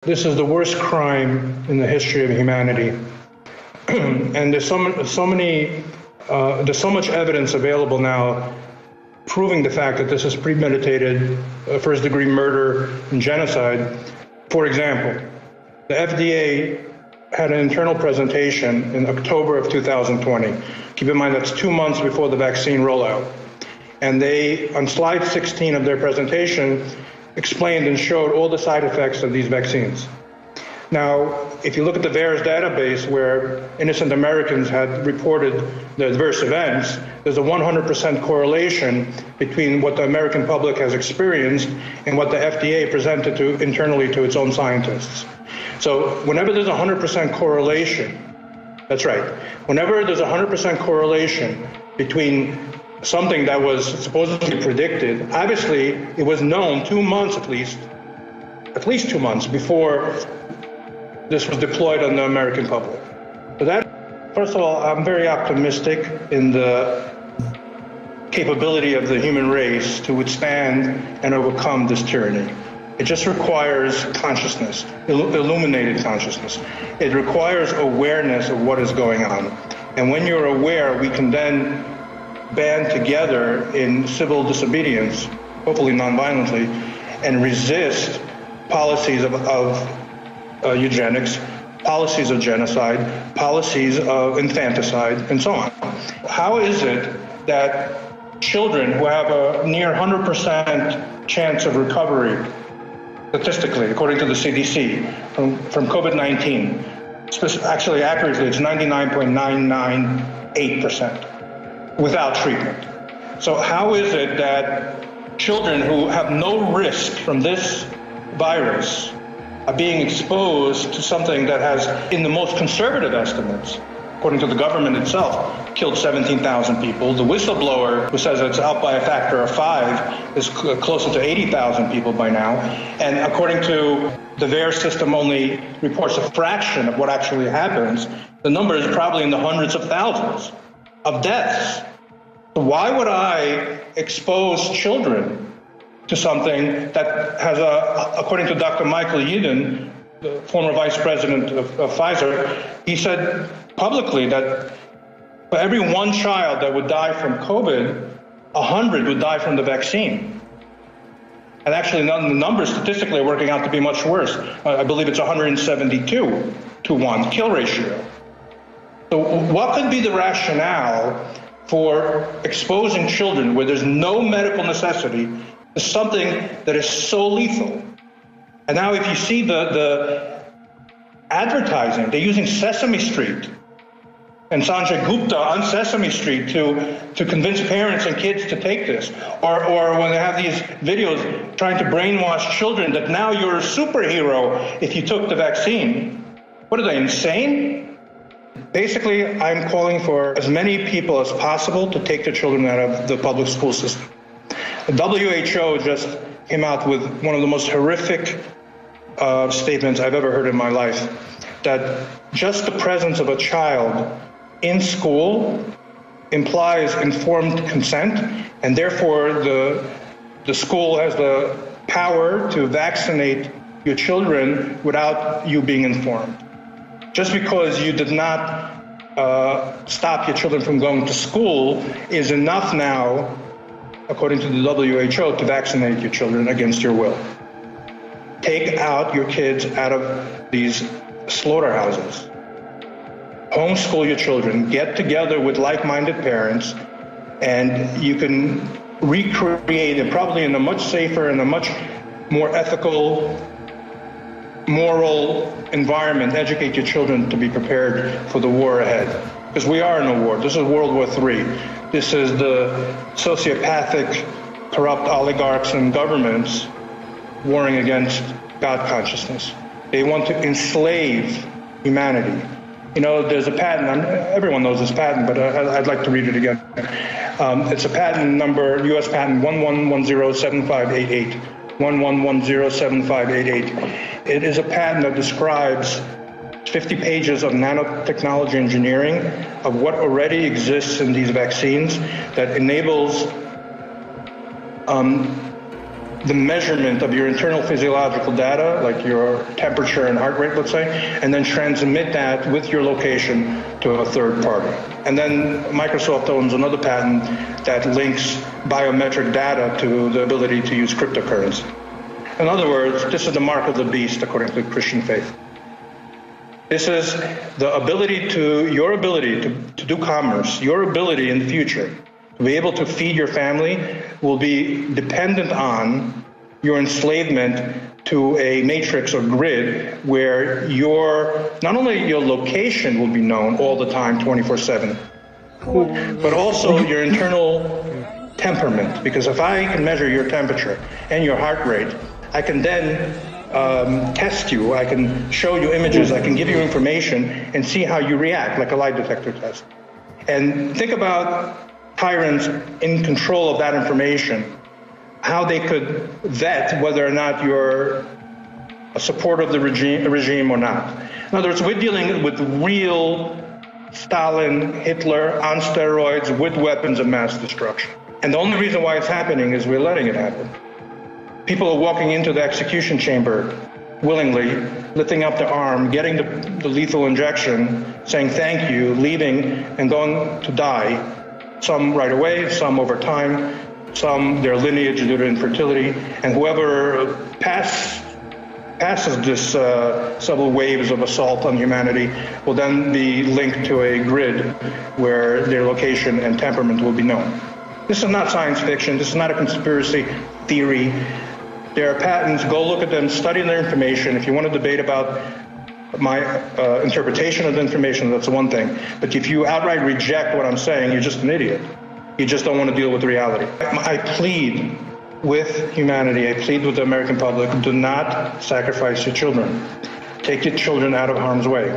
This is the worst crime in the history of humanity. And there's so much evidence available now proving the fact that this is premeditated first-degree murder and genocide. For example, the FDA had an internal presentation in October of 2020. Keep in mind that's 2 months before the vaccine rollout. And they, on slide 16 of their presentation, explained and showed all the side effects of these vaccines. Now, if you look at the VAERS database where innocent Americans had reported the adverse events, there's a 100% correlation between what the American public has experienced and what the FDA presented internally to its own scientists. So whenever there's a 100% correlation, that's right, whenever there's a 100% correlation between something that was supposedly predicted, obviously it was known 2 months at least 2 months before this was deployed on the American public. So that, first of all, I'm very optimistic in the capability of the human race to withstand and overcome this tyranny. It just requires consciousness, illuminated consciousness. It requires awareness of what is going on. And when you're aware, we can then band together in civil disobedience, hopefully non-violently, and resist policies of eugenics, policies of genocide, policies of infanticide, and so on. How is it that children who have a near 100% chance of recovery, statistically, according to the CDC, from COVID-19, actually accurately it's 99.998%, without treatment. So how is it that children who have no risk from this virus are being exposed to something that has, in the most conservative estimates, according to the government itself, killed 17,000 people. The whistleblower, who says it's out by a factor of 5, is closer to 80,000 people by now. And according to the VAERS system only reports a fraction of what actually happens. The number is probably in the hundreds of thousands of deaths. Why would I expose children to something that has according to Dr. Michael Yeadon, the former vice president of Pfizer, he said publicly that for every one child that would die from COVID, 100 would die from the vaccine. And actually, the numbers statistically are working out to be much worse. I believe it's 172 to 1 kill ratio. So what could be the rationale for exposing children where there's no medical necessity to something that is so lethal? And now if you see the advertising, they're using Sesame Street and Sanjay Gupta on Sesame Street to convince parents and kids to take this. Or when they have these videos trying to brainwash children that now you're a superhero if you took the vaccine. What are they, insane? Basically, I'm calling for as many people as possible to take their children out of the public school system. The WHO just came out with one of the most horrific statements I've ever heard in my life, that just the presence of a child in school implies informed consent, and therefore the school has the power to vaccinate your children without you being informed. Just because you did not stop your children from going to school is enough now, according to the WHO, to vaccinate your children against your will. Take out your kids out of these slaughterhouses. Homeschool your children. Get together with like-minded parents, and you can recreate it probably in a much safer and a much more ethical, moral environment. Educate your children to be prepared for the war ahead. Because we are in a war. This is World War III. This is the sociopathic, corrupt oligarchs and governments warring against God consciousness. They want to enslave humanity. You know, there's a patent, everyone knows this patent, but I'd like to read it again. It's a patent number, US patent 11107588. 11107588. It is a patent that describes 50 pages of nanotechnology engineering of what already exists in these vaccines that enables the measurement of your internal physiological data, like your temperature and heart rate, let's say, and then transmit that with your location to a third party. And then Microsoft owns another patent that links biometric data to the ability to use cryptocurrency. In other words, this is the mark of the beast according to the Christian faith. This is the your ability to do commerce, your ability in the future to be able to feed your family will be dependent on your enslavement to a matrix or grid where not only your location will be known all the time, 24/7, but also your internal temperament. Because if I can measure your temperature and your heart rate, I can then test you, I can show you images, I can give you information and see how you react, like a lie detector test. And think about tyrants in control of that information, how they could vet whether or not you're a supporter of the regime or not. In other words, we're dealing with real Stalin, Hitler on steroids with weapons of mass destruction. And the only reason why it's happening is we're letting it happen. People are walking into the execution chamber willingly, lifting up their arm, getting the lethal injection, saying thank you, leaving, and going to die. Some right away, some over time, some their lineage due to infertility, and whoever passes this several waves of assault on humanity will then be linked to a grid where their location and temperament will be known. This is not science fiction. This is not a conspiracy theory. There are patents. Go look at them, study their information. If you want to debate about my interpretation of the information, that's one thing. But if you outright reject what I'm saying, you're just an idiot. You just don't want to deal with reality. I plead with humanity, I plead with the American public, do not sacrifice your children. Take your children out of harm's way.